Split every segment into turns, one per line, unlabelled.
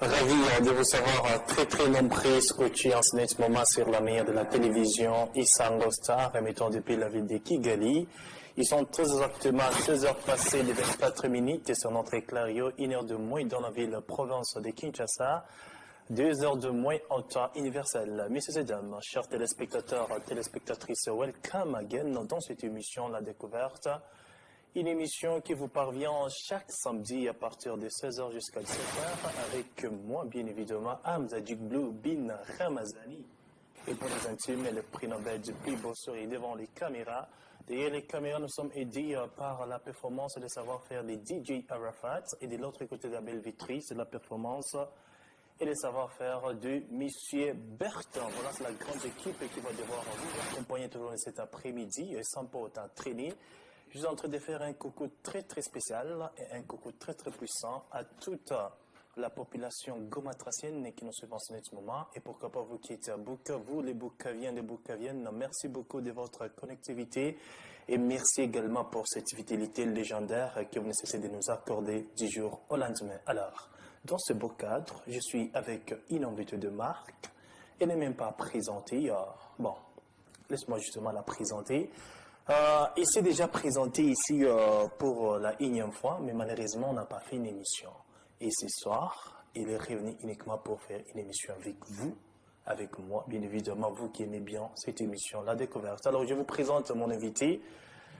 Ravi de vous savoir très très nombreux scotchés en ce moment sur la meilleure de la télévision, Isango Star, émettant depuis la ville de Kigali. Ils sont très exactement 16 heures passées de 24 minutes sur notre éclaireur, 1 heure de moins dans la ville province de Kinshasa, 2 heures de moins en temps universel. Messieurs et dames, chers téléspectateurs, téléspectatrices, welcome again dans cette émission La Découverte. Une émission qui vous parvient chaque samedi à partir de 16h jusqu'à 17h avec moi, bien évidemment, Hamza Djigblou bin Ramazani. Et pour les intimes, le prix Nobel du plus beau sourire devant les caméras. Derrière les caméras, nous sommes aidés par la performance et le savoir-faire des DJ Arafat. Et de l'autre côté de la belle vitrine, c'est la performance et le savoir-faire de Monsieur Bertrand. Voilà, c'est la grande équipe qui va devoir vous accompagner tout au long de cet après-midi sans pas autant traîner. Je suis en train de faire un coucou très très spécial et un coucou très très puissant à toute la population gomatracienne qui nous suit en ce moment. Et pourquoi pas vous qui êtes à Buka, vous les Bukaviens, les Bukaviennes, merci beaucoup de votre connectivité et merci également pour cette fidélité légendaire que vous ne cessez de nous accorder du jour au lendemain. Alors, dans ce beau cadre, je suis avec une invitée de marque. Elle n'est même pas présentée. Bon, laisse-moi justement la présenter. Il s'est déjà présenté ici pour la énième fois, mais malheureusement, on n'a pas fait une émission. Et ce soir, il est revenu uniquement pour faire une émission avec vous, avec moi, bien évidemment, vous qui aimez bien cette émission, La Découverte. Alors, je vous présente mon invité.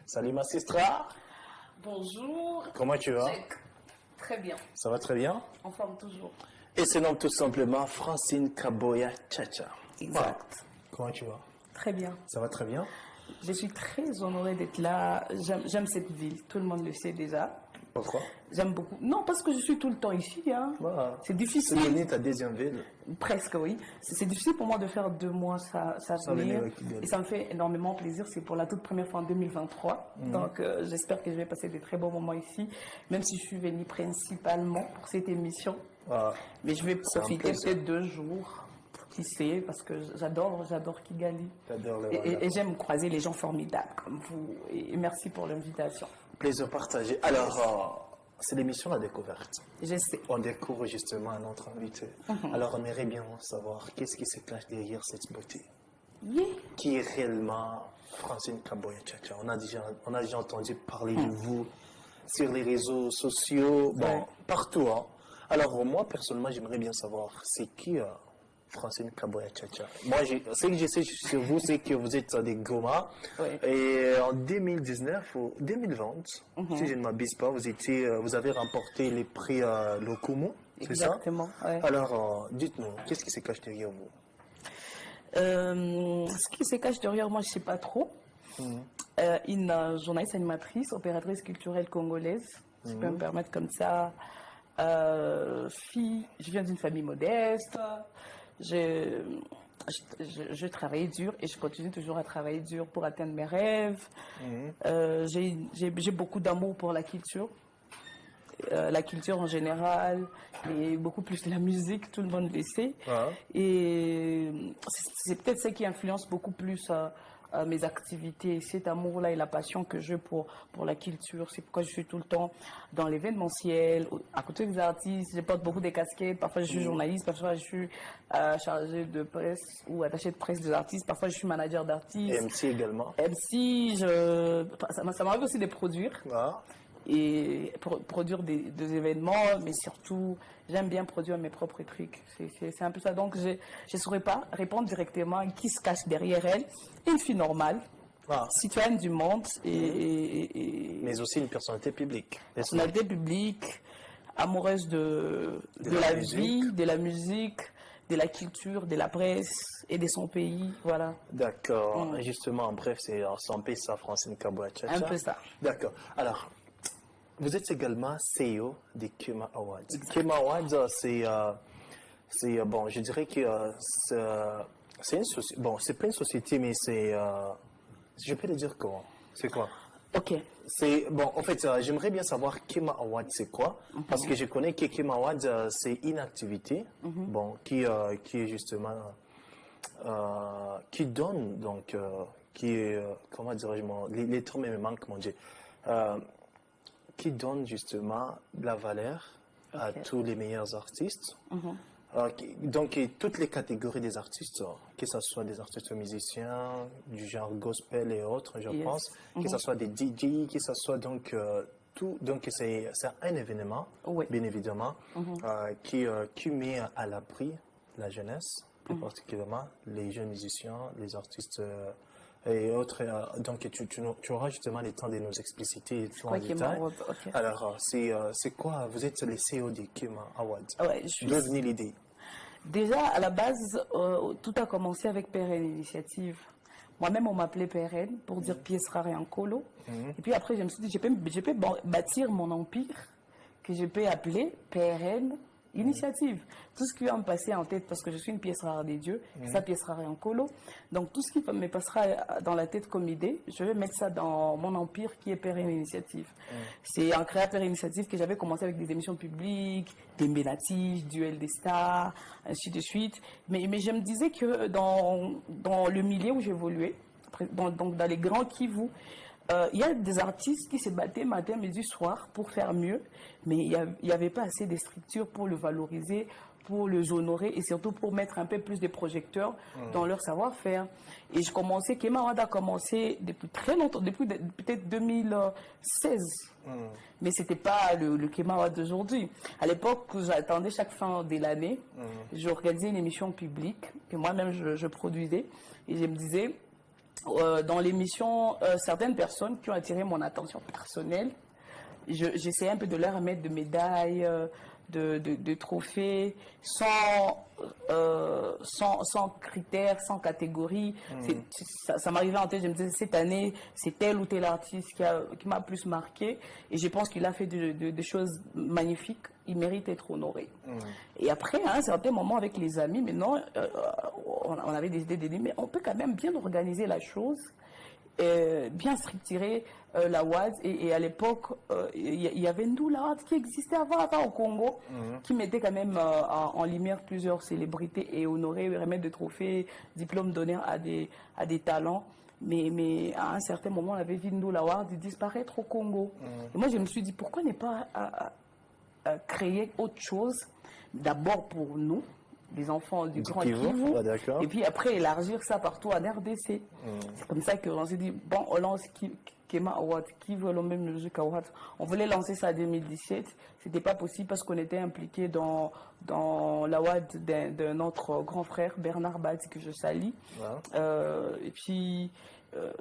Salut, ma sistra.
Bonjour.
Comment tu vas?
Très bien.
Ça va très bien?
En forme toujours.
Et c'est donc tout simplement Francine Kaboya Chacha.
Exact.
Comment tu vas?
Très bien.
Ça va très bien?
Je suis très honorée d'être là. J'aime cette ville. Tout le monde le sait déjà.
Pourquoi?
J'aime beaucoup. Non, parce que je suis tout le temps ici. Hein.
Voilà.
C'est difficile.
C'est devenu ta deuxième ville.
Presque, oui. C'est difficile pour moi de faire 2 mois ça venir. Et ça me fait énormément plaisir. C'est pour la toute première fois en 2023. Donc, j'espère que je vais passer de très bons moments ici. Même si je suis venue principalement pour cette émission. Mais je vais profiter peut-être 2 jours. Qui sait, parce que j'adore Kigali. Et j'aime croiser les gens formidables comme vous. Et merci pour l'invitation.
Plaisir partagé. Alors, c'est l'émission La Découverte.
Je sais.
On découvre justement notre invité. Alors, on aimerait bien savoir qu'est-ce qui se cache derrière cette beauté. Qui est réellement Francine Kaboya Chacha? On a déjà entendu parler de vous sur les réseaux sociaux, partout. Hein. Alors, moi, personnellement, j'aimerais bien savoir, c'est qui Francine Kaboya Chacha? Moi, ce que je sais sur vous, c'est que vous êtes des Goma. Et en 2019 ou 2020, si je ne m'abuse pas, vous avez remporté les prix Lokumu, c'est ça?
Exactement. Ouais.
Alors, dites-nous, qu'est-ce qui se cache derrière vous?
Ce qui se cache derrière moi, je ne sais pas trop. Une journaliste animatrice, opératrice culturelle congolaise, si je peux me permettre comme ça. Je viens d'une famille modeste. Je travaillais dur et je continue toujours à travailler dur pour atteindre mes rêves. J'ai beaucoup d'amour pour la culture en général, et beaucoup plus la musique, tout le monde le sait. Et c'est peut-être ça qui influence beaucoup plus mes activités, cet amour-là et la passion que j'ai pour la culture. C'est pourquoi je suis tout le temps dans l'événementiel, à côté des artistes. Je porte beaucoup de casquettes. Parfois, je suis journaliste, parfois, je suis chargée de presse ou attachée de presse des artistes. Parfois, je suis manager d'artistes.
Et MC également.
MC, ça m'arrive aussi de produire. Et produire des événements, mais surtout, j'aime bien produire mes propres trucs. C'est un peu ça. Donc, je ne saurais pas répondre directement à qui se cache derrière elle. Une fille normale, citoyenne du monde,
mais aussi une personnalité publique.
Personnalité publique, amoureuse de la vie, de la musique, de la culture, de la presse et de son pays, voilà.
D'accord. Justement, en bref, c'est son pays, ça, Francine Kaboya Chacha.
Un peu ça.
D'accord. Alors, vous êtes également CEO des Kema Awards. Kema Awards, c'est bon, je dirais que c'est une société. Bon, c'est pas une société, mais c'est, je peux le dire comment? C'est quoi?
Ok.
C'est bon. En fait, j'aimerais bien savoir Kema Awards, c'est quoi? Parce que je connais que Kema Awards, c'est une activité, bon, qui est justement qui donne donc qui est comment dirais-je, les termes me manquent, mon Dieu. Qui donne justement de la valeur à
Ok.
tous les meilleurs artistes. Donc, et toutes les catégories des artistes, que ce soit des artistes musiciens, du genre gospel et autres, je
Yes.
pense, que ce soit des DJ, que ce soit donc tout. Donc, c'est un événement,
Oui.
bien évidemment, qui met à l'abri la jeunesse, plus particulièrement les jeunes musiciens, les artistes et autres. Donc, tu auras justement le temps de nous expliciter tout en
crois qu'il est
détail.
mort, ok.
Alors, c'est quoi? Vous êtes le CEO des Kema Awards.
Ouais, je suis...
D'où est venue l'idée?
Déjà, à la base, tout a commencé avec PRN Initiative. Moi-même, on m'appelait PRN pour dire pièces rares et en colo. Et puis après, je me suis dit, je peux bâtir mon empire que je peux appeler PRN Initiative. Tout ce qui va me passer en tête, parce que je suis une pièce rare des dieux, ça pièce rare et en colo. Donc tout ce qui me passera dans la tête comme idée, je vais mettre ça dans mon empire qui est PRN Initiative. C'est en créant PRN Initiative que j'avais commencé avec des émissions publiques, des Ménatiges, Duel des stars, ainsi de suite. Mais je me disais que dans le milieu où j'évoluais, donc dans les grands Kivu, il y a des artistes qui se battaient matin, midi, soir pour faire mieux, mais il n'y avait pas assez de structures pour le valoriser, pour le honorer et surtout pour mettre un peu plus de projecteurs dans leur savoir-faire. Et Kema Awad a commencé depuis très longtemps, depuis peut-être 2016. Mais ce n'était pas le Kema Awad d'aujourd'hui. À l'époque, j'attendais chaque fin de l'année, j'organisais une émission publique que moi-même je produisais et je me disais, dans l'émission, certaines personnes qui ont attiré mon attention personnelle, j'essayais un peu de leur mettre de médailles, de trophées, sans critères, sans catégorie. Ça m'arrivait en tête, je me disais, cette année, c'est tel ou tel artiste qui m'a plus marqué. Et je pense qu'il a fait des choses magnifiques. Il mérite d'être honoré. Et après, à un certain moment, avec les amis, maintenant, on avait décidé de dire, mais on peut quand même bien organiser la chose, bien structurer la WAD. Et à l'époque, il y avait Ndoula qui existait avant au Congo, qui mettait quand même en lumière plusieurs célébrités et honorait, remettre des trophées, diplômes donnés à des talents. Mais à un certain moment, on avait vu Ndoula Ward disparaître au Congo. Et moi, je me suis dit, pourquoi ne pas créer autre chose, d'abord pour nous, les enfants du Grand Kivu, et puis après élargir ça partout en RDC. C'est comme ça qu'on s'est dit, bon, on lance Kema Award, Kivu Olombe Music Award. On voulait lancer ça en 2017, c'était pas possible parce qu'on était impliqué dans l'award de notre grand frère Bernard Badi, que je salue. Et puis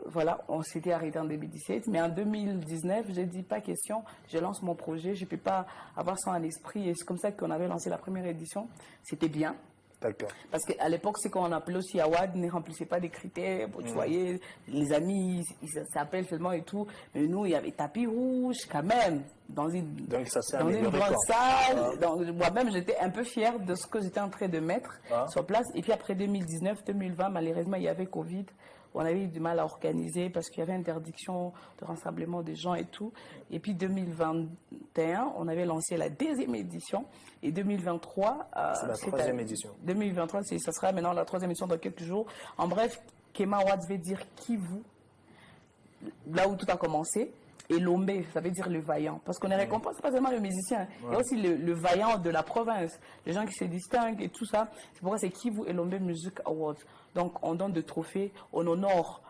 voilà, on s'était arrêté en 2017, mais en 2019, j'ai dit pas question, je lance mon projet, je peux pas avoir ça en esprit, et c'est comme ça qu'on avait lancé la première édition. C'était bien.
D'accord.
Parce qu'à l'époque, ce qu'on appelait aussi Awad ne remplissait pas des critères. Tu voyais, les amis, ils s'appellent seulement et tout. Mais nous, il y avait tapis rouge quand même.
Donc ça s'est
dans une
amélioré,
grande
quoi.
salle. Donc, moi-même, j'étais un peu fière de ce que j'étais en train de mettre sur place. Et puis après 2019, 2020, malheureusement, il y avait Covid. On avait eu du mal à organiser parce qu'il y avait interdiction de rassemblement des gens et tout. Et puis 2021, on avait lancé la deuxième édition. Et 2023...
c'est la troisième édition.
2023, ça sera maintenant la troisième édition dans quelques jours. En bref, Kema Awad veut dire Kivu, là où tout a commencé. Et Lombe, ça veut dire le vaillant. Parce qu'on ne récompense pas seulement le musicien. Il y a aussi le vaillant de la province. Les gens qui se distinguent et tout ça. C'est pourquoi c'est Kivu et Lombe Music Awards. Donc, on donne des trophées, on honore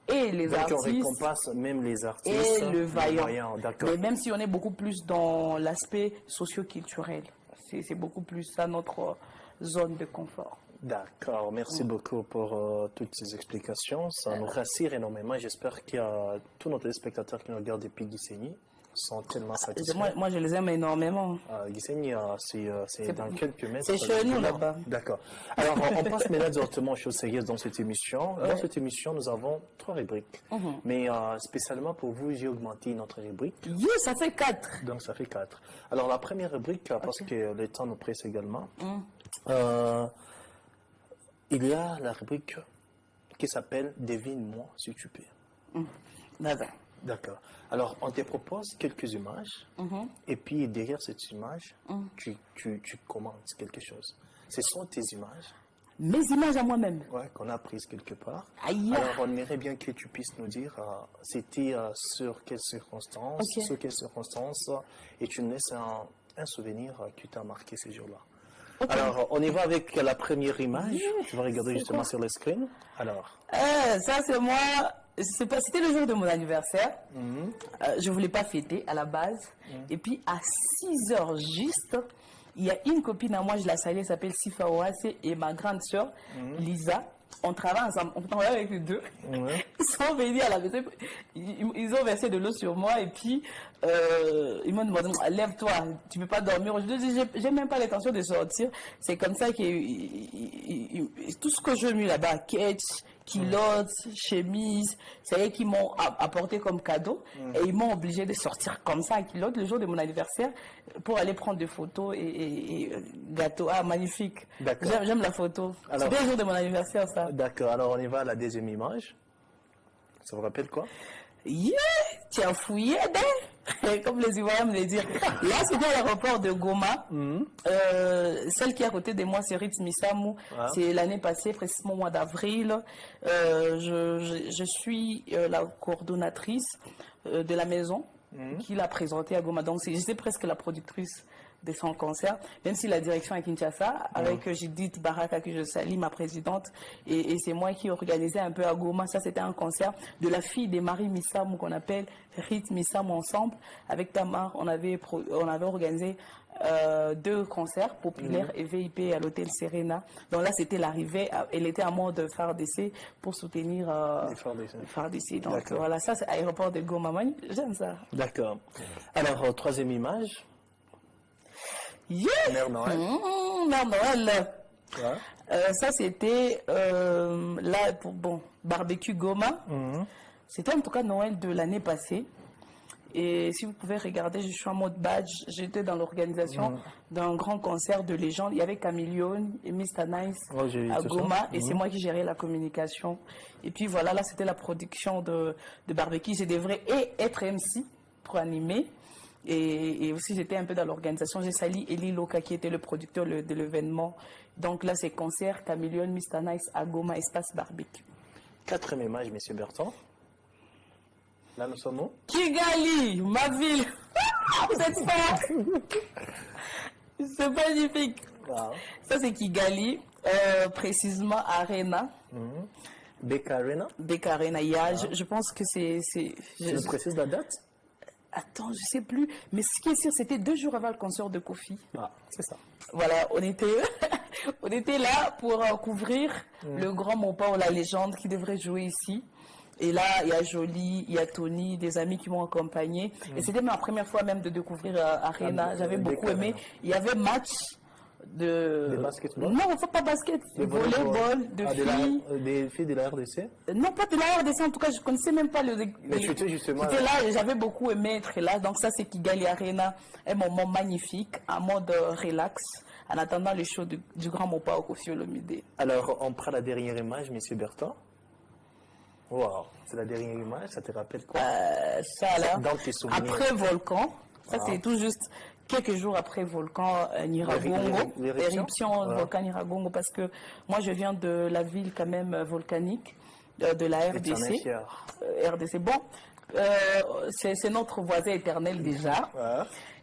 et les
Donc
artistes.
on récompense même les artistes.
Et le vaillant.
D'accord.
Mais même si on est beaucoup plus dans l'aspect socio-culturel. C'est beaucoup plus ça notre zone de confort.
D'accord, merci beaucoup pour toutes ces explications. Ça nous rassure énormément. J'espère qu'il y a tous nos téléspectateurs qui nous regardent depuis Gisenyi sont tellement satisfaits.
Moi, je les aime énormément.
Gisenyi, c'est dans quelques mètres.
C'est chez nous là-bas.
D'accord. Alors, on passe maintenant directement aux choses sérieuses dans cette émission. Dans cette émission, nous avons 3 rubriques. Mais spécialement pour vous, j'ai augmenté notre rubrique.
Yes, ça fait 4.
Donc, ça fait 4. Alors, la première rubrique, parce que le temps nous presse également, il y a la rubrique qui s'appelle « Devine-moi si tu peux ». D'accord. Alors, on te propose quelques images, et puis derrière cette image, tu commentes quelque chose. Ce sont tes images.
Mes images à moi-même.
Ouais, qu'on a prises quelque part.
Aïe.
Alors, on aimerait bien que tu puisses nous dire c'était sur quelles circonstances, et tu nous laisses un souvenir qui t'a marqué ces jours-là. Okay. Alors, on y va avec la première image. Tu vas regarder justement sur le screen. Alors.
Ça, c'est moi. C'était le jour de mon anniversaire. Je ne voulais pas fêter à la base. Et puis, à 6 heures juste, il y a une copine à moi, je la salue, elle s'appelle Sifa Ouassé, et ma grande soeur, Lisa. On travaille ensemble, on travaille avec les deux. Ils sont venus à la maison, ils ont versé de l'eau sur moi et puis ils m'ont demandé, lève-toi, tu ne peux pas dormir. Je dis, j'ai même pas l'intention de sortir. C'est comme ça que tout ce que j'ai mis là-bas, catch, culottes, chemise, c'est eux qui m'ont apporté comme cadeau et ils m'ont obligé de sortir comme ça à culotte le jour de mon anniversaire pour aller prendre des photos et gâteau. Ah, magnifique. J'aime la photo. C'était le jour de mon anniversaire, ça.
D'accord, alors on y va à la deuxième image. Ça vous rappelle quoi?
Yeah, tu as fouillé, comme les Ivoiriens me le disent. Là, c'était l'aéroport de Goma. Celle qui est à côté de moi, c'est Ritz Misamou. C'est l'année passée, précisément au mois d'avril. Je suis la coordonnatrice de la maison qui l'a présentée à Goma. Donc, j'étais presque la productrice de son concert, même si la direction est à Kinshasa, avec Judith Baraka, que je salue, ma présidente, et c'est moi qui organisais un peu à Goma. Ça, c'était un concert de la fille de Marie Missamou, qu'on appelle Rit Missamou ensemble. Avec Tamar, on avait organisé 2 concerts populaires et VIP à l'hôtel Serena. Donc là, c'était l'arrivée, elle était à mort de FARDC pour soutenir FARDC. Donc voilà, ça, c'est aéroport de Goma. J'aime ça.
D'accord. Alors, troisième image.
Yeah!
Mère Noël.
Mère Noël. Ça, c'était là pour barbecue Goma. C'était en tout cas Noël de l'année passée. Et si vous pouvez regarder, je suis en mode badge. J'étais dans l'organisation d'un grand concert de légende. Il y avait Chameleon et Mr. Nice à Goma. Et c'est moi qui gérais la communication. Et puis voilà, là, c'était la production de barbecue. Je devrais être MC pour animer. Et aussi, j'étais un peu dans l'organisation. J'ai sali Eli Loka, qui était le producteur de l'événement. Donc là, c'est concert, Chameleon, Mr. Nice, à Goma, espace barbecue.
4e image, M. Bertrand. Là, nous sommes où?
Kigali, ma ville. Vous êtes forts. C'est magnifique. Wow. Ça, c'est Kigali, précisément Arena.
Beka Arena?
Beka Arena. Je pense que c'est...
Je précise la date?
Attends, je sais plus. Mais ce qui est sûr, c'était 2 jours avant le concert de Kofi.
Ah, c'est ça.
Voilà, on était là pour couvrir le grand Mopa ou la légende qui devrait jouer ici. Et là, il y a Jolie, il y a Tony, des amis qui m'ont accompagné. Et c'était ma première fois même de découvrir Arena. J'avais beaucoup aimé. Il y avait match de
basketball?
Non, pas basket, de volleyball, de filles.
Des filles de la RDC?
Non, pas de la RDC, en tout cas, je ne connaissais même pas
Mais tu étais justement
là et j'avais beaucoup aimé être là. Donc ça, c'est Kigali Arena, un moment magnifique, un mode relax, en attendant le show du grand Mopa au Koffi Olomide.
Alors, on prend la dernière image, M. Bertrand. Wow, c'est la dernière image, ça te rappelle quoi?
Ça là,
dans tes souvenirs.
Après Volcan, ça c'est tout juste quelques jours après Volcan Nyiragongo, éruption Volcan Nyiragongo, parce que moi je viens de la ville quand même volcanique, de la RDC. RDC, bon, c'est notre voisin éternel déjà.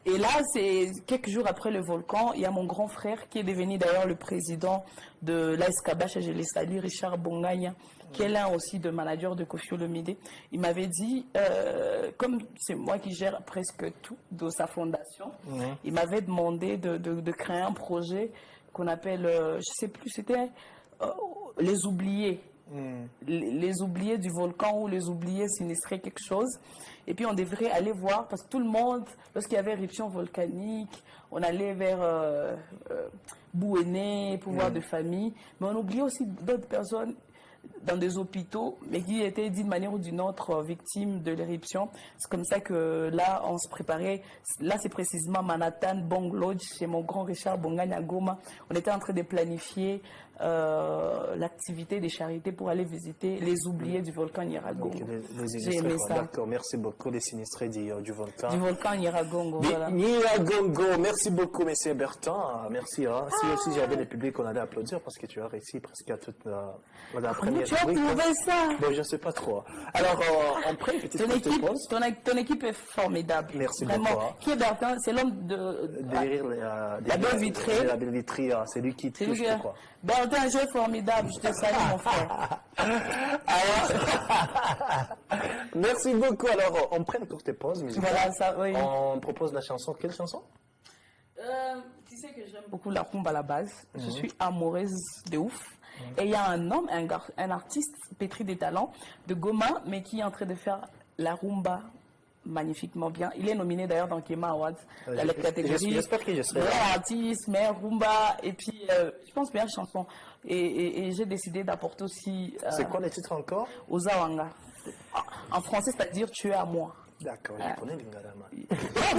Et là, c'est quelques jours après le volcan, il y a mon grand frère qui est devenu d'ailleurs le président de l'ASKBH, je l'ai salué, Richard Bonganya, qui est l'un aussi de manager de Koffi Olomide. Il m'avait dit, comme c'est moi qui gère presque tout de sa fondation, il m'avait demandé de créer un projet qu'on appelle, je ne sais plus, c'était les oubliés. Les oubliés du volcan ou les oubliés sinistrés, quelque chose. Et puis on devrait aller voir, parce que tout le monde, lorsqu'il y avait éruption volcanique, on allait vers Bouéné, pouvoir de famille, mais on oubliait aussi d'autres personnes dans des hôpitaux, mais qui étaient d'une manière ou d'une autre victimes de l'éruption. C'est comme ça que là, on se préparait. Là, c'est précisément Manhattan, Bong Lodge, chez mon grand Richard Bonganya Goma. On était en train de planifier l'activité des charités pour aller visiter les oubliés du volcan Nyiragongo.
J'ai aimé ça. D'accord, merci beaucoup les sinistrés du volcan.
Du volcan Nyiragongo, voilà.
Nyiragongo, merci beaucoup, M. Bertrand. Merci. Si aussi j'avais le public, on allait applaudir parce que tu as réussi presque à toute la première
faut trouver ça.
Bon, je ne sais pas trop. Alors, on prend une petite pause.
Ton équipe est formidable.
Merci
vraiment.
beaucoup.
Qui est Bertin? C'est l'homme de
Derrière
la belle vitrée.
La belle vitrée, c'est lui qui touche, je crois.
Bertin, jeu formidable. Je te salue, mon frère.
Merci beaucoup. Alors, on prend une courte pause musicale.
Voilà, ça, oui.
On propose la chanson. Quelle chanson?
Tu sais que j'aime beaucoup la rumba à la base. Je suis amoureuse de ouf. Et il y a un homme, un artiste pétri des talents de Goma, mais qui est en train de faire la rumba magnifiquement bien. Il est nominé d'ailleurs dans Kema Awards, dans la catégorie
j'espère que je serai
meilleur artiste, meilleur rumba, et puis je pense meilleure chanson. Et j'ai décidé d'apporter aussi
c'est quoi le titre encore?
Ozawanga. En français, c'est-à-dire tu es à moi.
D'accord, je connais Lingarama.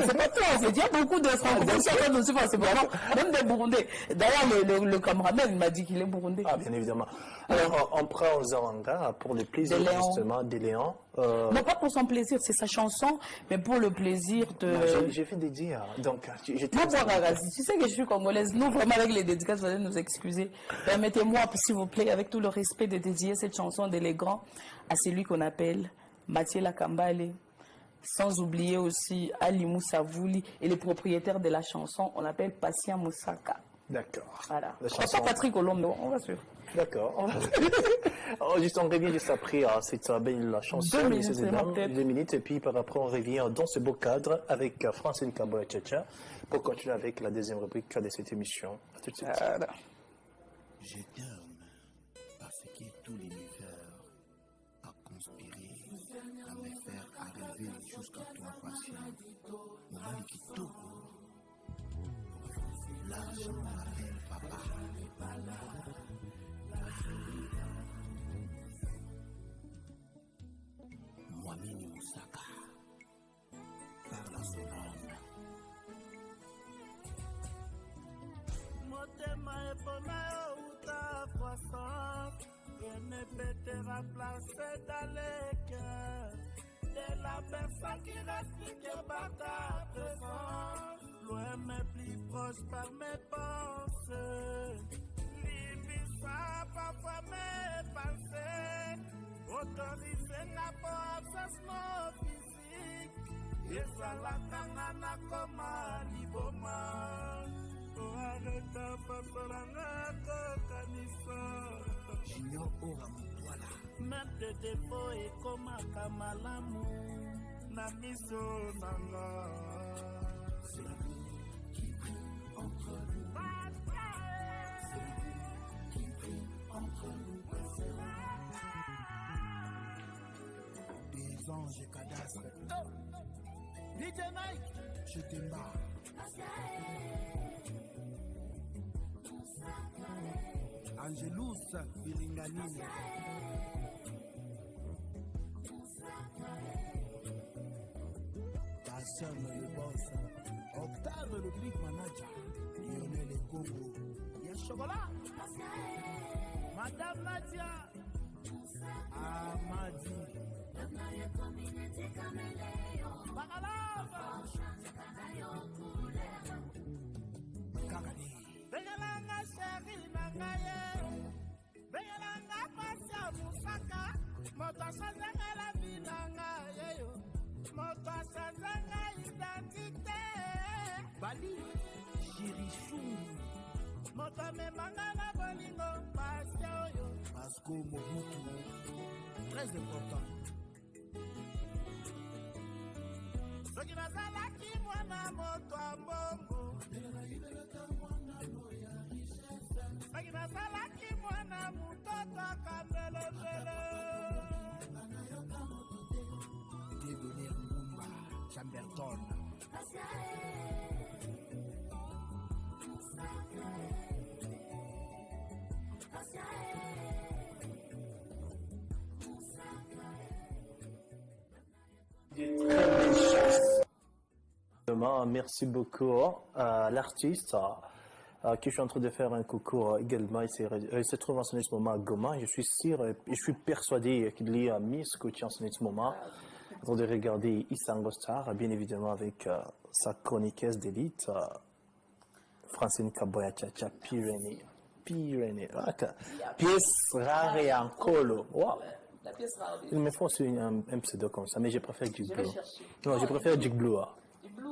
C'est pas toi, c'est dire beaucoup de francophones, c'est vraiment, même des Burundais. D'ailleurs, le cameraman m'a dit qu'il est burundais.
Ah, bien évidemment. Alors, on prend Ozawanga pour le plaisir, justement, des Léons.
Non, pas pour son plaisir, c'est sa chanson, mais pour le plaisir de...
J'ai fait des dires, donc j'étais...
Moi, tu sais que je suis congolaise. Nous, vraiment, avec les dédicaces, vous allez nous excuser. Permettez-moi, s'il vous plaît, avec tout le respect, de dédier cette chanson d'élégant à celui qu'on appelle Mathieu Lakambale. Sans oublier aussi Ali Moussavouli et les propriétaires de la chanson, on appelle Patient Moussaka.
D'accord.
Voilà.
La chanson...
Pas Patrick Olombe, on va suivre.
D'accord. On revient juste après cette belle chanson.
2 minutes, c'est ma tête.
2 minutes, et puis par après, on revient dans ce beau cadre avec Francine Kaboya-Tchacha pour continuer avec la deuxième rubrique de cette émission. À tout de suite.
Voilà.
Je t'aime parce que tout l'univers a conspiré à me faire arriver jusqu'à toi, patient. Mon Kitoko, l'argent m'appelle papa. Mwamini Moussaka parle à son âme.
Motema epona uta croissance, rien ne peut te remplacer dans les cœurs. De la personne qui respire par ta présence, loin mais plus proche par mes pensées. L'impuissant parfois mes pensées, autorisé na possession physique, et ça la tangana comme un liboma. Arrêta paparanga kokanisa.
Junior Ora Mutwala.
Même tes défauts et comme un malamu na miso nanga.
C'est l'amour qui brille entre nous. C'est l'amour qui brille entre nous. Des anges cadastres.
DJ Mike,
Je t'aime pas. Angelus Biringanine. Passion le boss. Octave le big manager. Lionel et Congo.
il y a chocolat. Madame Nadia,
Amadi.
Bakalava,
Kakadi.
Bengalanga chéri nangaye, Bengalanga Patient Moussaka, moto sanzanga la vie nangaye yo, moto sanzanga identité.
Bali. Chirissou.
Moto memanga na bolingo Patient yo.
Pasco Mobutu. Très important.
Soki nazalaki mwana moto ya mbongo, soki nazalaki mwana mutoto akambelembele,
Dégonner Mumba. Chamberton.
Merci beaucoup à l'artiste qui je suis en train de faire un coucou également. Il se trouve en ce moment à Goma. Je suis sûr et je suis persuadé qu'il y a Miss Coach en ce moment en train de regarder Isango Star, bien évidemment avec sa chroniqueuse d'élite, Francine Kaboya-Tchacha Pyrénées. Pyrénées. Pièce rare et en colo. Wow.
La pièce rare.
Il me faut aussi un pseudo comme ça, mais je préfère Jig
Je vais
Blue.
chercher.
Non, je préfère Jig Blue.
Du blue,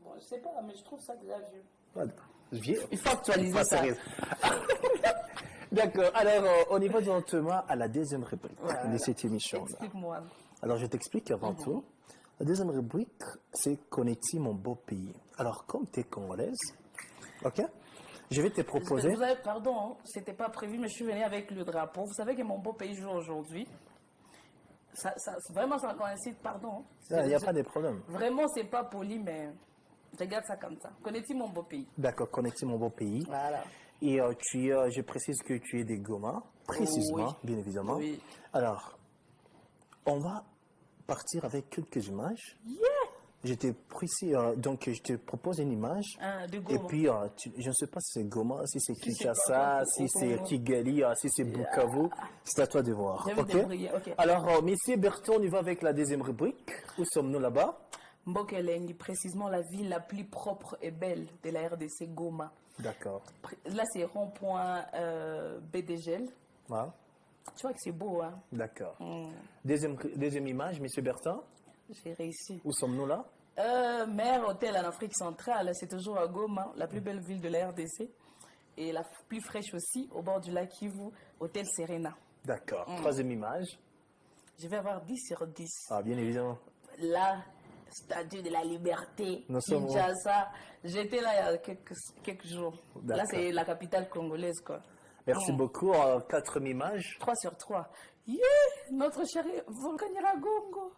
bon, je sais pas, mais je trouve ça déjà vieux.
Vieux.
Il faut actualiser
Pas
ça.
sérieux. D'accord. Alors, on y va directement à la deuxième rubrique de cette émission.
Explique-moi.
Alors, je t'explique avant tout. La deuxième rubrique, c'est Connais-tu mon beau pays? Alors, comme tu es congolaise, ok, je vais te proposer.
Vous avez, pardon, hein, c'était pas prévu, mais je suis venue avec le drapeau. Vous savez que mon beau pays joue aujourd'hui. Vraiment, ça coïncide, pardon.
Il n'y a pas de problème.
Vraiment, c'est pas poli, mais regarde ça comme ça. Connais-tu mon beau pays?
D'accord, Connais-tu mon beau pays?
Voilà.
Et je précise que tu es des Goma, précisément,
Oui.
bien évidemment.
Oui.
Alors, on va partir avec quelques images. Je te propose une image.
De
Et
Goma.
puis, je ne sais pas si c'est Goma, si c'est
c'est
Kinshasa,
pas-
si c'est
Congo.
Kigali, si c'est Bukavu. C'est à toi de voir.
Je vais me
Ok?
débrouiller, ok.
Alors, Monsieur Berton, on y va avec la deuxième rubrique. Où sommes-nous là-bas?
Mbokelengi, précisément la ville la plus propre et belle de la RDC, Goma.
D'accord.
Là, c'est rond-point BDGL.
Voilà.
Tu vois que c'est beau, hein?
D'accord. Deuxième image, Monsieur Berton.
J'ai réussi.
Où sommes-nous là?
Meilleur hôtel en Afrique centrale, c'est toujours à Goma, la plus belle ville de la RDC. Et la plus fraîche aussi, au bord du lac Kivu, hôtel Serena.
D'accord. Troisième image.
Je vais avoir 10 sur 10.
Ah, bien évidemment.
La statue de la liberté,
Nous sommes-
Kinshasa. J'étais là il y a quelques jours. Là,
D'accord.
c'est la capitale congolaise, quoi.
Merci beaucoup. Quatrième image.
3 sur 3. Yeah, notre chéri Volcan Nyiragongo.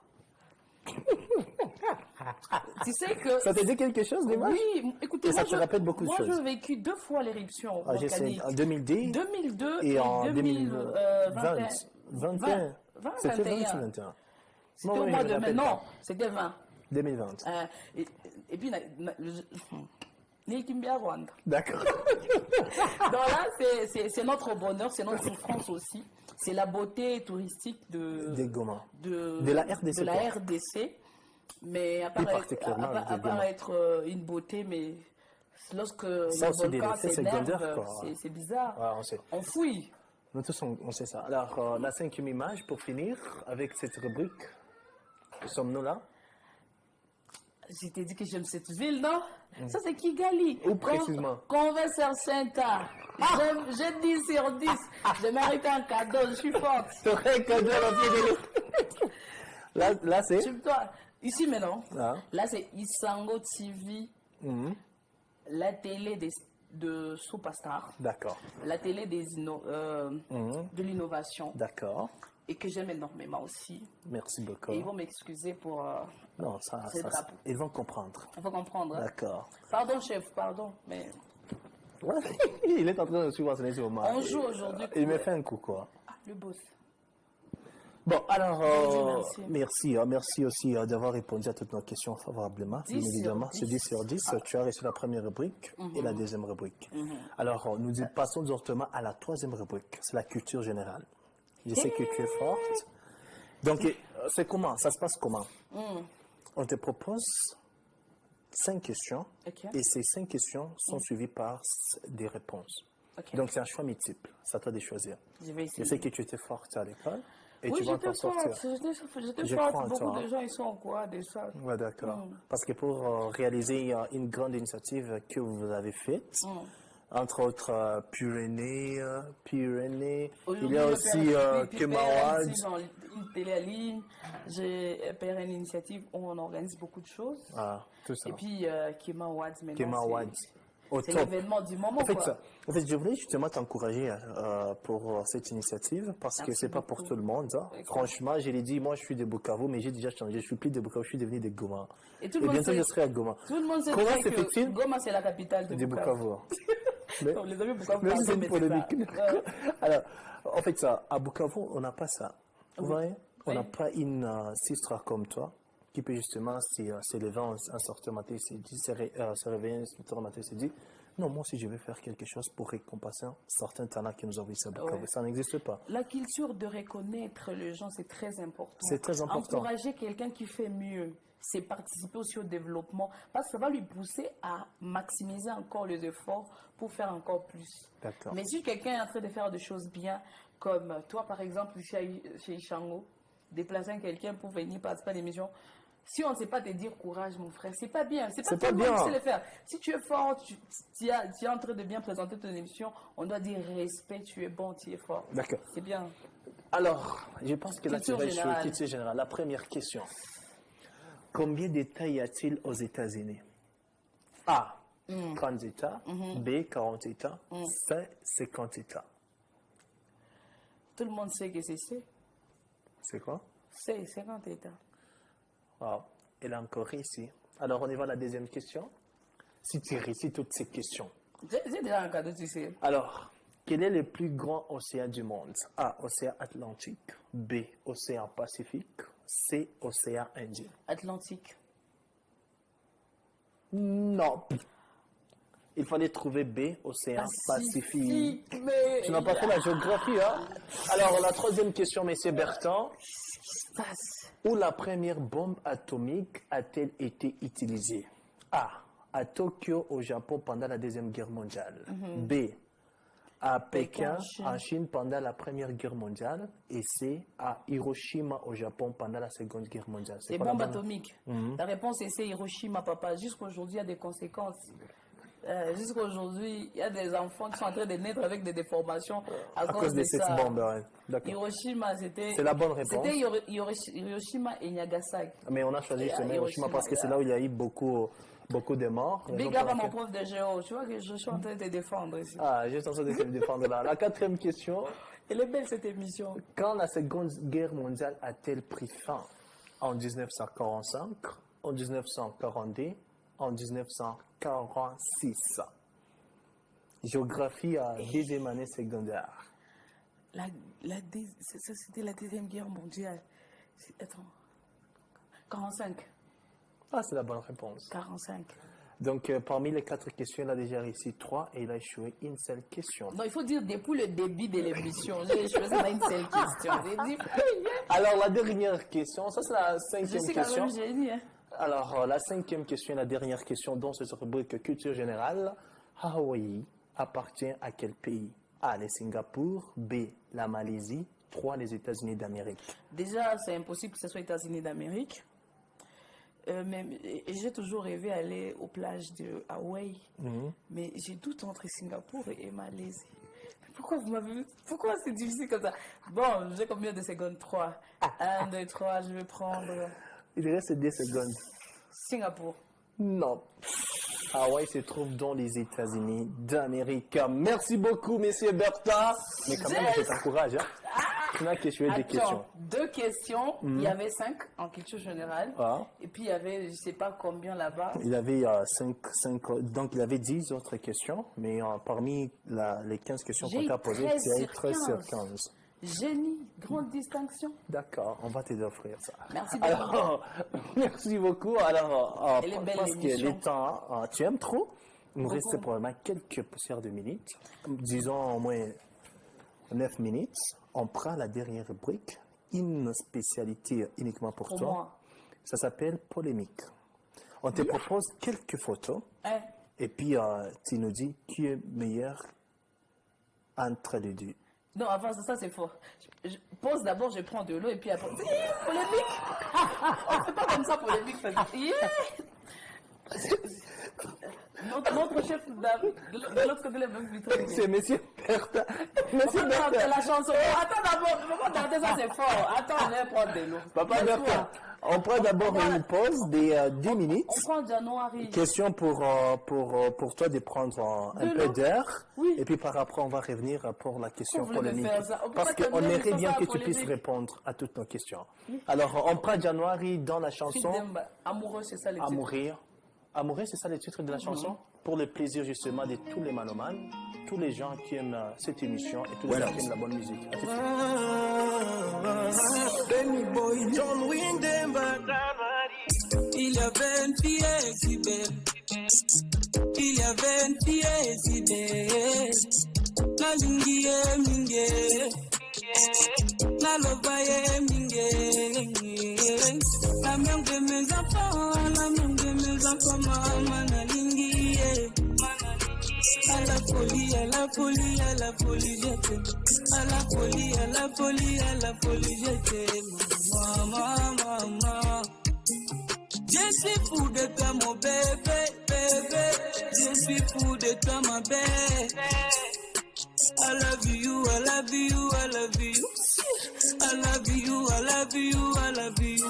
Tu sais que...
Ça te dit quelque chose, l'image?
Oui, écoutez,
Et ça te rappelle beaucoup de
moi,
choses.
j'ai vécu 2 fois l'éruption
Ah, j'ai
volcanique.
en 2010
2002
et en
2021.
2021. C'était
21.
2021.
C'était au mois de mai. Non, c'était 20.
2020.
Et puis, Nikimbia Rwanda.
D'accord.
Donc là, c'est notre bonheur, c'est notre souffrance aussi. C'est la beauté touristique
Des Goma.
de
la RDC,
de la
quoi.
RDC. Mais à
Plus
part,
particulièrement
à
des
part
Goma.
être une beauté, mais lorsque
Ça
le
aussi, des
volcan
effets
s'énerve,
secondaires, quoi.
c'est bizarre.
Ouais, on sait.
On fouille.
Nous tous, on sait ça. Alors, la cinquième image, pour finir, avec cette rubrique. Où sommes-nous là?
Je t'ai dit que j'aime cette ville, non? Ça, c'est Kigali.
Où précisément?
Converseur Saint-A. J'ai 10 sur 10. Je mérite un cadeau, je suis forte.
T'aurais un cadeau à la pied de l'eau. Là, c'est?
Tu dois- Ici, mais non.
Ah.
Là, c'est Isango TV,
Mhm.
la télé de Superstar,
D'accord.
la télé de l'innovation,
D'accord.
et que j'aime énormément aussi.
Merci beaucoup.
Et ils vont m'excuser pour...
Non, ça,
C'est drapeau.
ils vont comprendre.
Il faut comprendre. Hein.
D'accord.
Pardon, chef, pardon, mais
Ouais. Il est en train de suivre ce moment.
on joue aujourd'hui.
Il me fait un coup, quoi.
Ah, le boss.
Bon, alors,
Merci.
merci aussi d'avoir répondu à toutes nos questions favorablement,
10
bien
sur
évidemment.
10.
C'est 10 sur 10. Tu as reçu la première rubrique et la deuxième rubrique. Alors, passons directement à la troisième rubrique. C'est la culture générale. Je sais que tu es forte. Donc, c'est comment? Ça se passe comment? On te propose 5 questions
Ok.
et ces 5 questions sont suivies par des réponses.
Ok.
Donc, c'est un choix multiple. C'est à toi de choisir.
Je vais
Je
essayer.
sais que tu étais forte à l'école et
Oui,
tu vas
j'étais
t'en sortir.
forte. J'étais
Je
forte.
crois en
Beaucoup
toi,
de
hein.
gens, ils sont en quoi de ça?
Ouais, d'accord. Parce que pour réaliser une grande initiative que vous avez faite, entre autres Pyrénées, il y a aussi Kemawad.
Une télé en ligne, j'ai père une initiative où on organise beaucoup de choses.
Ah, tout ça.
Et puis Kemawad maintenant.
Kemawad. Au
C'est
top.
l'événement du moment.
En fait,
quoi.
je voulais justement t'encourager pour cette initiative parce que
Merci
c'est pas pour
beaucoup.
tout le monde. Hein.
D'accord.
Franchement, je l'ai dit, moi je suis de Bukavu, mais j'ai déjà changé. Je suis plus de Bukavu, je suis devenu de Goma.
Et tout
Et
le monde
bientôt,
sait-
je serai à Goma.
Tout le monde sait
Comment
très
se
que
fait-il
Goma, c'est la capitale de
de
Bukavu.
Bukavu? Mais-
Non, les amis Bukavu,
Même si c'est
pardon,
une
mais
polémique.
ça. Ouais.
Alors, en fait, ça, à Bukavu, on n'a pas ça. Vous
Oui.
voyez? On
Oui.
n'a pas une sister comme toi qui peut justement s'élever un sortir matin, se réveiller un sortir matin, se dit non, moi aussi je vais faire quelque chose pour récompenser certains talents qui nous ont réussi à Bukavu.
Ouais.
Ça n'existe pas.
La culture de reconnaître les gens, c'est très important.
C'est très important.
Encourager quelqu'un qui fait mieux. c'est participer aussi au développement parce que ça va lui pousser à maximiser encore les efforts pour faire encore plus.
D'accord.
Mais si quelqu'un est en train de faire des choses bien, comme toi par exemple chez Ishango, déplacer quelqu'un pour venir participer à l'émission, si on ne sait pas te dire courage, mon frère, c'est pas bien. C'est pas tout le monde qui sait le faire. Si tu es fort, tu es en train de bien présenter ton émission, on doit dire respect, tu es bon, tu es fort.
D'accord.
C'est bien.
Alors, je pense que là, tu
Culture
vas échouer.
générale.
Culture générale. La première question. Combien d'États y a-t-il aux États-Unis? A. 30 États. B. 40 États. C. 50 États.
Tout le monde sait que c'est C.
C'est quoi?
C'est 50 États.
Wow. Elle a encore réussi. Alors, on y va à la deuxième question. Si tu réussis toutes ces questions.
J'ai déjà un cadeau, tu sais.
Alors, quel est le plus grand océan du monde? A. Océan Atlantique. B. Océan Pacifique. C. Océan Indien.
Atlantique.
Non. Il fallait trouver B. Océan Pacifique.
Mais
Tu n'as pas fait la géographie, hein? Alors, la troisième question, Monsieur Bertrand. Où la première bombe atomique a-t-elle été utilisée? A. À Tokyo, au Japon, pendant la Deuxième Guerre mondiale. B. À Pékin, en Chine, pendant la Première Guerre mondiale. Et C. À Hiroshima, au Japon, pendant la Seconde Guerre mondiale.
Les
quoi la
bombes
bonne-
atomiques. La réponse est c'est Hiroshima, papa. Jusqu'aujourd'hui, il y a des conséquences. Jusqu'aujourd'hui, il y a des enfants qui sont en train de naître avec des déformations à cause
de
de
cette
ça.
bombe, ouais. D'accord.
Hiroshima, c'était...
C'est la bonne réponse.
C'était Hiroshima et Nagasaki.
Mais on a choisi justement Hiroshima
Hiroshima,
parce que c'est là où il y a eu beaucoup de morts.
Big
Raison
up
pour
à mon
laquelle-
prof de géo. Tu vois que je suis en train de te défendre ici.
Ah, juste en train de se défendre là. La quatrième question.
Elle est belle cette émission.
Quand la Seconde Guerre mondiale a-t-elle pris fin? En 1945, en 1942, en 1946. Géographie à deuxième année secondaire.
Ça, c'était la Deuxième Guerre mondiale. Attends. 45.
Ah, c'est la bonne réponse.
45.
Donc, parmi les 4 questions, il a déjà réussi 3 et il a échoué une seule question.
Non, il faut dire depuis le début de l'émission. J'ai choisi une seule question. J'ai dit,
Alors, la dernière question, ça c'est la
je
cinquième
suis quand
question.
même génie. Hein.
Alors, la cinquième question et la dernière question dans cette rubrique culture générale. Hawaï appartient à quel pays? A. Le Singapour. B. La Malaisie. 3. Les États-Unis d'Amérique.
Déjà, c'est impossible que ce soit États-Unis d'Amérique. Mais j'ai toujours rêvé d'aller aux plages de Hawaï. Mais j'ai doute entre Singapour et Malaisie. Pourquoi vous m'avez vu? Pourquoi c'est difficile comme ça? Bon, j'ai combien de secondes? 3. 1, 2, 3, je vais prendre
Il reste 10 secondes.
Singapour.
Non. Hawaï se trouve dans les États-Unis d'Amérique. Merci beaucoup, Monsieur Bertha. Mais quand même, je t'encourage. Hein. Tu n'as qu'échoué des questions.
Attends, 2 questions. Il y avait 5 en culture générale.
Ah.
Et puis il y avait, je ne sais pas combien là-bas.
Il avait 5, donc il avait 10 autres questions, mais parmi les 15 questions qu'on t'a posées, tu as eu 13 sur 15.
Génie, grande distinction.
D'accord, on va t'offrir ça.
Merci beaucoup.
Alors, merci beaucoup. Alors,
Elle est belle,
parce que
l'émission.
le temps, tu aimes trop. Il nous reste probablement quelques poussières de minutes, disons au moins 9 minutes. On prend la dernière rubrique, une spécialité uniquement pour toi.
moi.
Ça s'appelle polémique. On te propose quelques photos
Hein?
et puis tu nous dis qui est meilleur entre les deux.
Non, avant ça, c'est faux. Je pose d'abord, je prends de l'eau et puis après. Polémique! On ne fait pas comme ça, polémique. Notre chef de l'autre côté, le même vitrine.
C'est Monsieur Bertha. Monsieur
C'est
Bertha.
la chanson. Attends d'abord, maman, regardez ça, c'est fort. Attends, on va prendre de l'eau.
Papa Bertha, on prend d'abord une pause de 10 minutes.
On prend January.
Question pour toi de prendre un
De
peu
l'eau.
d'air.
Oui.
Et puis par après, on va revenir pour la question
Vous voulez me
polémique.
faire ça? On peut
Parce
pas
qu'on
terminer
aimerait
sans
bien
ça,
que tu puisses
polémique.
répondre à toutes nos questions. Alors, on prend January dans la chanson
Amoureux, c'est ça le
À
titre.
mourir. À mourir, c'est ça le titre de la chanson? Pour le plaisir justement de tous les malomanes, tous les gens qui aiment cette émission et tous les gens qui aiment la bonne musique. À tout de suite.
Benny Boy, John Windemba. Il y avait une fille si belle. Il y avait une fille si belle. La lingie est mingue. La loba est mingue. La mère de mes enfants la folie, à la folie, je t'aime. À la folie, à la folie, à la folie, je t'aime. Maman. Je suis fou de toi, mon bébé. Je suis fou de toi, ma belle. I love you, I love you, I love you. I love you, I love you, I love you.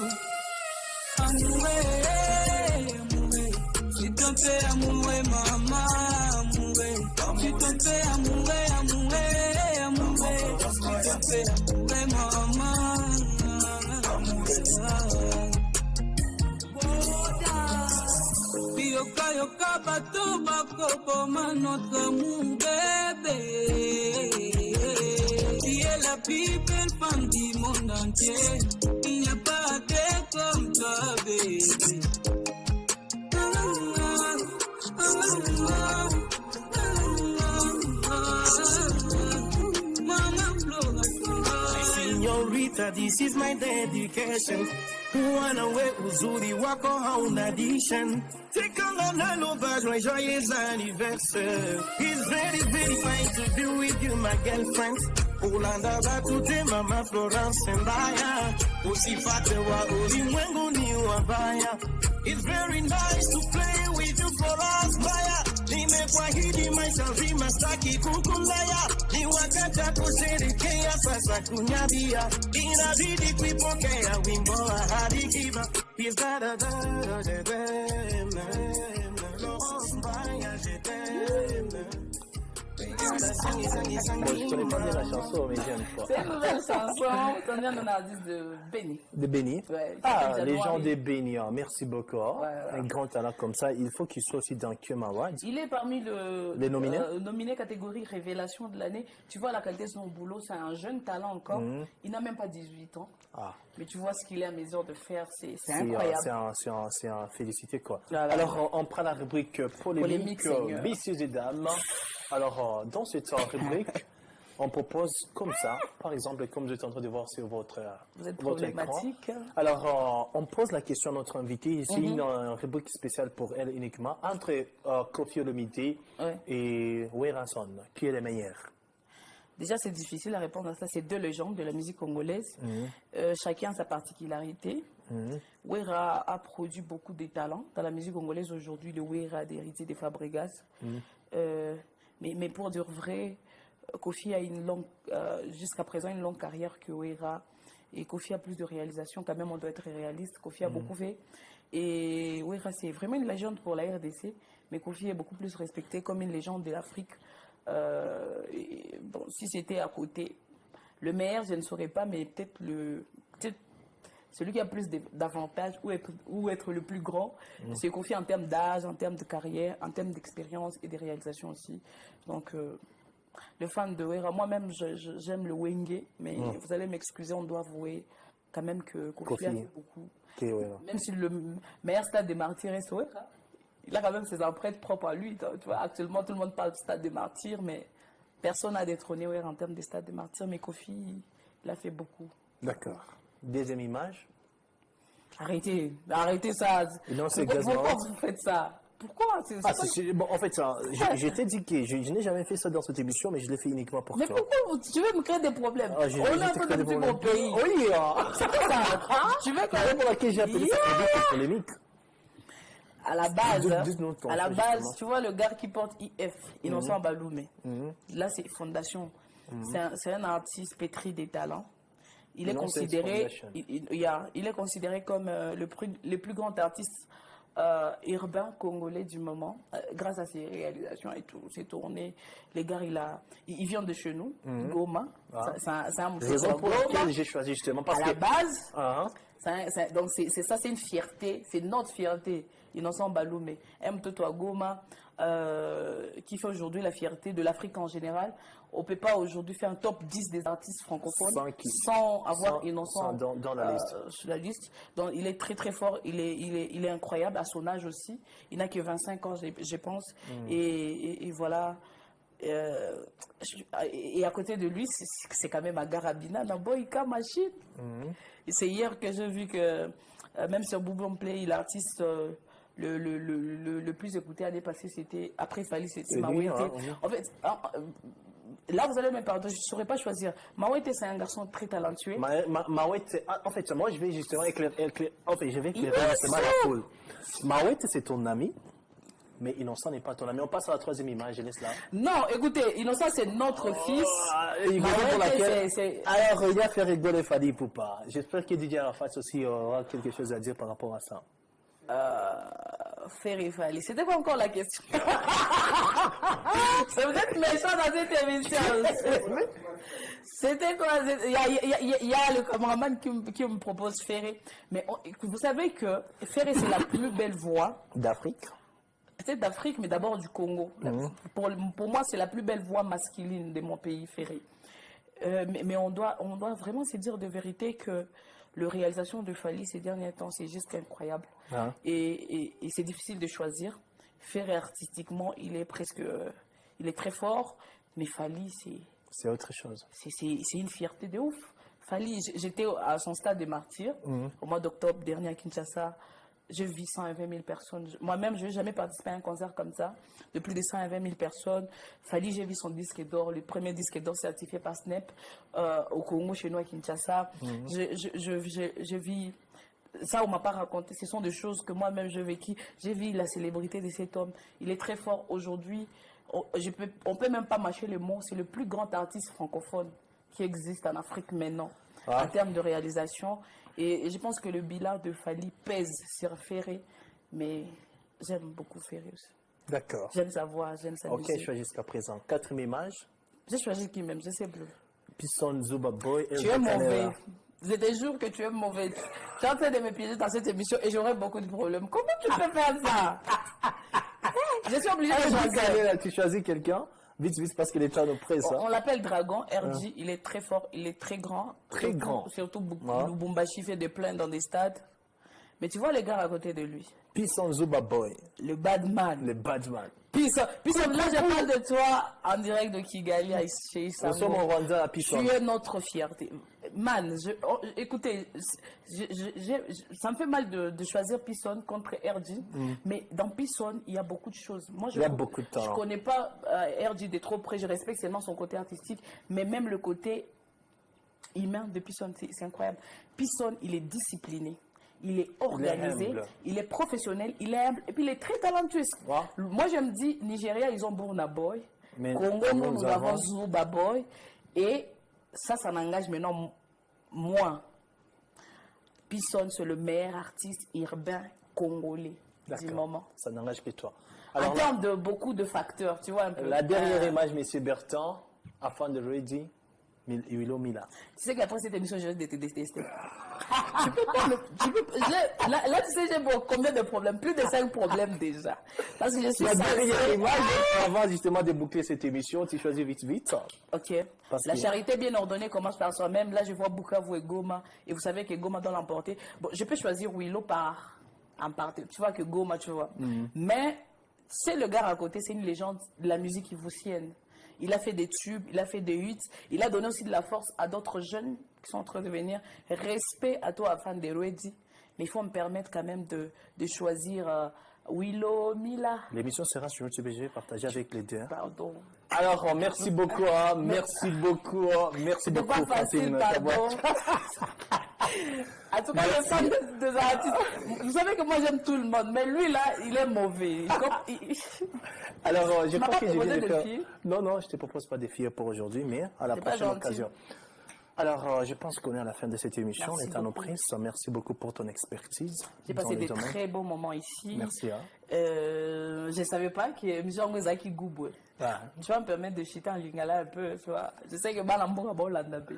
Amoué. Si t'en fais amoué, maman, amoué. Si t'en fais amoué. Si t'en fais amoué, maman, Yoka bato bako notre mon bébé. Tu es la plus belle femme du monde entier. Il n'y a pas de comme toi, bébé.
Señorita, this is my dedication. Wanawe uzuri wako hauna addition. Tikanga nalo bajwa joyeux anniversaire. It's very, very fine to be with you, my girlfriend. Ulanda batute mama Florence Ndaya. Usifate wa ulimwengu ni wabaya. It's very nice to play with you, Florence Ndaya. Nimekwahidi maisha zima staki kukulaya. Ni wakati kusherehekea sasa kunyabia. Inabidi kuipokea wimbo wa Hadikiba. He's got a
Bon, je connais pas bien la chanson, mais j'aime pas.
C'est une nouvelle chanson, ça vient d'un artiste de Béni.
De Béni?
Ouais,
Ah,
c'est
les
January.
gens de Béni, hein, merci beaucoup.
Ouais.
Un grand talent comme ça, il faut qu'il soit aussi dans Kem Awards.
Il est parmi
Les nominés?
Nominés catégorie révélation de l'année. Tu vois la qualité de son boulot, c'est un jeune talent encore. Il n'a même pas 18 ans.
Ah.
Mais tu vois ce qu'il est à mesure de faire, c'est
C'est
incroyable.
c'est un félicité, quoi.
Voilà.
Alors, on prend la rubrique polémique,
Polémique, Seigneur.
messieurs et dames. Alors, dans cette rubrique, on propose comme ça, par exemple, comme vous êtes en train de voir sur votre,
Vous êtes
votre écran.
problématique.
Alors, on pose la question à notre invité ici, une rubrique spéciale pour elle uniquement, entre Koffi Olomide
Ouais.
et Werason, qui est le meilleur?
Déjà, c'est difficile à répondre à ça. C'est deux légendes de la musique congolaise. Chacun a sa particularité. Wera a produit beaucoup de talents. Dans la musique congolaise aujourd'hui, le Wera d'héritier des Fabregas. Mais pour dire vrai, Koffi a jusqu'à présent une longue carrière que Wera. Et Koffi a plus de réalisations. Quand même, on doit être réaliste. Koffi a beaucoup fait. Et Wera, c'est vraiment une légende pour la RDC. Mais Koffi est beaucoup plus respecté comme une légende de l'Afrique. Bon, si c'était à côté, le meilleur, je ne saurais pas, mais peut-être celui qui a plus d'avantages ou être le plus grand, c'est Koffi en termes d'âge, en termes de carrière, en termes d'expérience et de réalisation aussi. Donc, le fan de Wera, moi-même, j'aime le Wenge, mais vous allez m'excuser, on doit avouer quand même que Koffi a fait beaucoup. Même si le meilleur stade des martyrs est Wera. Il a quand même ses empreintes propres à lui. Tu vois, actuellement, tout le monde parle du stade des martyrs, mais personne n'a détrôné Wera en termes de stade des martyrs. Mais Koffi, il a fait beaucoup.
D'accord. Deuxième image.
Arrêtez ça.
Non, c'est
Pourquoi vous faites ça? Pourquoi?
Bon, en fait, j'étais dit que je n'ai jamais fait ça dans cette émission, mais je l'ai fait uniquement pour
Mais
toi.
pourquoi tu veux me créer des problèmes? On est un peu dans mon pays.
Oui,
C'est quoi ça? Tu veux
la raison pour laquelle j'ai appelé ça rubrique polémique.
À la base,
Dis-nous ton
à la
fait,
base,
justement.
tu vois le gars qui porte IF, Innocent Baloumé. Là, c'est Fondation. C'est un artiste pétri des talents. Il est
Nonsense
considéré,
Foundation.
il est considéré comme le plus grand artiste urbain congolais du moment, grâce à ses réalisations et tout, ses tournées. Les gars, il vient de chez nous, Goma. C'est un
Raison pour
Goma.
laquelle j'ai choisi justement parce
À la
que.
base, donc c'est ça, c'est une fierté, c'est notre fierté. Innocent Baloumé, M-Toto Goma, qui fait aujourd'hui la fierté de l'Afrique en général. On ne peut pas aujourd'hui faire un top 10 des artistes francophones sans avoir Innocent
dans la liste.
sur la liste. Donc, il est très très fort, il est incroyable à son âge aussi. Il n'a que 25 ans, je pense. Et voilà. Et à côté de lui, c'est quand même Agarabina, Naboïka Machine. Et c'est hier que j'ai vu que, même sur Bouboum Play, l'artiste le plus écouté l'année passée, c'était, après Fally, c'était
C'est lui,
Mawete.
hein, oui.
En fait, là, vous allez me pardonner, je ne saurais pas choisir. Mawete, c'est un garçon très talentueux.
Mawete, en fait, moi, je vais justement éclairer
Il
justement
est
la
fou.
foule. Mawete, c'est ton ami, mais Innocent n'est pas ton ami. On passe à la troisième image, je laisse là.
Non, écoutez, Innocent, c'est notre fils.
Il
Mawete,
pour laquelle...
c'est-
Alors, il a fait rigoler Fally Poupa. J'espère que Didier Arafat aussi aura quelque chose à dire par rapport à ça.
Ferry Fally. C'était quoi encore la question? C'est peut-être méchant dans cette émission. C'était quoi? Il y a le cameraman qui me propose Ferry. Mais vous savez que Ferry, c'est la plus belle voix.
D'Afrique.
Peut-être d'Afrique, mais d'abord du Congo. Pour moi, c'est la plus belle voix masculine de mon pays, Ferry. Mais on doit vraiment se dire de vérité que la réalisation de Fally ces derniers temps, c'est juste incroyable.
Ah.
Et c'est difficile de choisir. Ferry, artistiquement, il est très fort, mais Fally,
C'est autre chose.
c'est une fierté de ouf. Fally, j'étais à son stade de martyr au mois d'octobre dernier à Kinshasa. J'ai vu 120 000 personnes. Moi-même, je n'ai jamais participé à un concert comme ça, de plus de 120 000 personnes. Fally, j'ai vu son disque d'or, le premier disque d'or certifié par Snap au Congo, chez nous à Kinshasa. Je vis... Ça, on ne m'a pas raconté. Ce sont des choses que moi-même, j'ai vécues. J'ai vu la célébrité de cet homme. Il est très fort aujourd'hui. On ne peut même pas mâcher le mot. C'est le plus grand artiste francophone qui existe en Afrique maintenant, en termes de réalisation. Et je pense que le bilan de Fally pèse sur Ferry, mais j'aime beaucoup Ferry aussi.
D'accord.
J'aime sa voix, j'aime sa
Ok, je
musique.
suis jusqu'à présent. Quatrième image.
J'ai choisi qui même, je sais plus.
Pisson Zuba Boy.
Tu es mauvais. Je te jure que tu es mauvais. Tu es en train de me piéger dans cette émission et j'aurai beaucoup de problèmes. Comment tu peux faire ça? Je suis obligée de choisir.
Tu choisis quelqu'un. Vite, parce qu'il est à nos près, ça.
On l'appelle Dragon, RG, il est très fort, il est très grand.
Très grand.
Surtout
Ouais.
Lubumbashi fait des plaintes dans des stades. Mais tu vois les gars à côté de lui.
Pisson Zuba Boy.
Le Badman.
Le Badman.
Pisson, là je parle de toi en direct de Kigali chez
Nous
Isango.
sommes au Rwanda à Pisson.
Tu es notre fierté. Man, écoutez, ça me fait mal de choisir Pisson contre RG, mais dans Pisson, il y a beaucoup de choses. Moi,
Il y a beaucoup de talent.
Je ne connais pas RG de trop près, je respecte seulement son côté artistique, mais même le côté humain de Pisson, c'est incroyable. Pisson, il est discipliné. Il est organisé,
humble.
il est professionnel, il est humble, et puis il est très talentueux.
Ouais.
Moi, je me dis, Nigeria, ils ont Burna Boy.
Mais
Congo,
nous
nous avons Zuba Boy. Et ça n'engage maintenant moi. Pisson, c'est le meilleur artiste urbain congolais du
D'accord.
moment.
Ça n'engage que toi.
En
Alors,
termes de beaucoup de facteurs, tu vois un peu.
la dernière image, M. Bertrand, afin de Ready, Willow Mila.
Tu sais qu'après cette émission, je vais te détester. Tu peux pas là, tu sais, j'ai combien de problèmes? Plus de 5 problèmes déjà. Parce que je suis
La dernière
sincère.
image, avant justement de boucler cette émission, tu choisis vite.
Ok.
Parce
La
que-
charité bien ordonnée commence par soi-même. Là, je vois Bukavu et Goma. Et vous savez que Goma doit l'emporter. Bon, je peux choisir Willow en partie. Tu vois que Goma, tu vois. Mais c'est le gars à côté, c'est une légende de la musique ivoirienne. Il a fait des tubes, il a fait des hits. Il a donné aussi de la force à d'autres jeunes qui sont en train de venir. Respect à toi, afin de Ready. Mais il faut me permettre quand même de choisir Willow Mila.
L'émission sera sur YouTube et je vais partager avec les deux. hein.
Pardon.
Alors, merci beaucoup. Merci beaucoup. Merci
C'est
beaucoup,
pas facile,
Francine.
pardon. En tout cas, les fans des artistes, vous savez que moi j'aime tout le monde, mais lui là, il est mauvais.
Alors, je
Tu m'as
crois
pas
que je
proposé
vais
de
faire...
filles?
Non, je te propose pas de filles pour aujourd'hui, mais à la
C'est pas
prochaine
gentil.
occasion. Alors, je pense qu'on est à la fin de cette émission.
Merci
On est à nos
beaucoup.
prises. Merci beaucoup pour ton expertise.
J'ai
dans
passé
les
des
domaines.
très beaux moments ici.
Merci. Hein.
Je ne savais pas que Mjong Zaki Goubwe.
Ah.
Tu vas me permettre de chiter en lingala un peu, tu vois. Je sais que Balambo a bon l'andapé.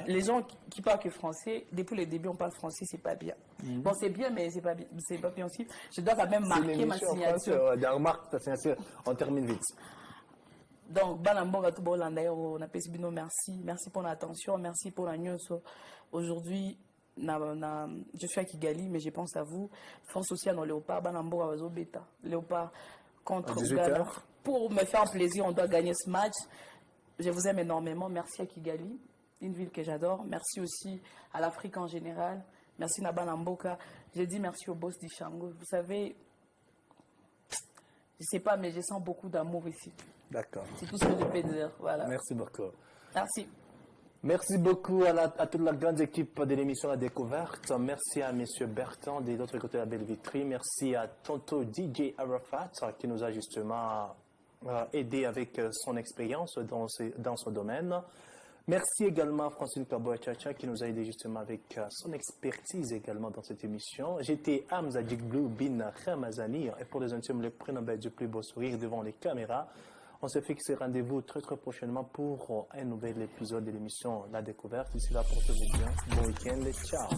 Les gens qui parlent que français, depuis le début on parle français, c'est pas bien. Bon, c'est bien, mais c'est pas bien aussi. Je dois quand même
C'est
marquer
une
ma
émission en
signature.
France, remarque ta signature. On termine vite.
Donc, Balamboga tout bon on a Pesbino, merci. Merci pour l'attention, merci pour la news. Aujourd'hui, je suis à Kigali, mais je pense à vous. Force sociale dans Léopard, Balamboga Wazo Beta. Léopard contre
À 18
Ghana.
heures.
Pour me faire plaisir, on doit gagner ce match. Je vous aime énormément. Merci à Kigali, une ville que j'adore. Merci aussi à l'Afrique en général. Merci Nabalamboka. J'ai dit merci au boss d'Ishango. Vous savez, Je sais pas, mais je sens beaucoup d'amour ici.
D'accord.
C'est tout ce que je peux dire. Voilà.
Merci beaucoup.
Merci.
Merci beaucoup à toute la grande équipe de l'émission La Découverte. Merci à M. Bertrand de l'autre côté de la belle vitrine. Merci à Tonto DJ Arafat qui nous a justement aidé avec son expérience dans ce domaine. Merci également à Francine Kaboa-Chacha qui nous a aidé justement avec son expertise également dans cette émission. J'étais Hamza Djigblou bin Ramazani et pour les intimes, le prénom du plus beau sourire devant les caméras. On se fixe rendez-vous très prochainement pour un nouvel épisode de l'émission La Découverte. D'ici là, portez-vous bien. Bon week-end et ciao.